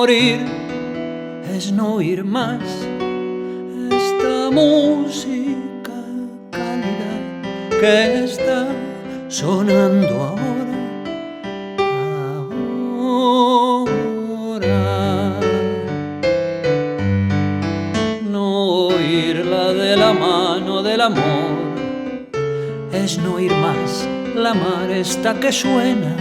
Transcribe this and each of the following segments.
Morir es no ir más. Esta música cálida que está sonando ahora, no oírla de la mano del amor es no ir más. La mar esta que suena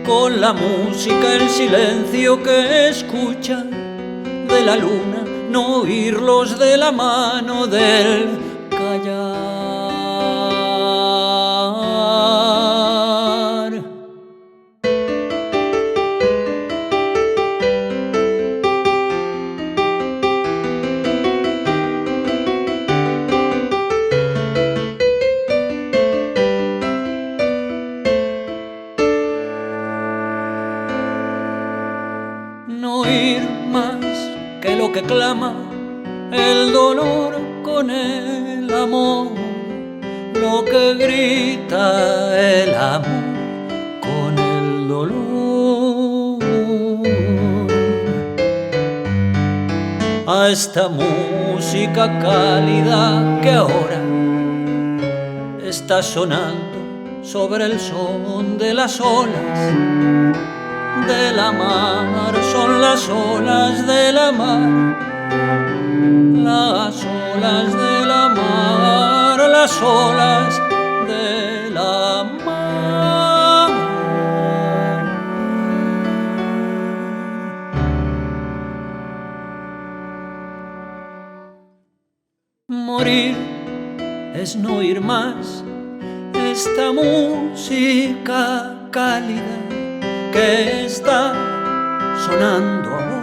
con la música, el silencio que escucha de la luna, no oírlos de la mano del callar. No oír más que lo que clama el dolor con el amor, lo que grita el amor con el dolor. A esta música cálida que ahora está sonando sobre el son de las olas de la mar, son las olas de la mar, las olas de la mar, las olas de la mar. Morir es no ir más. Esta música cálida que está sonando ahora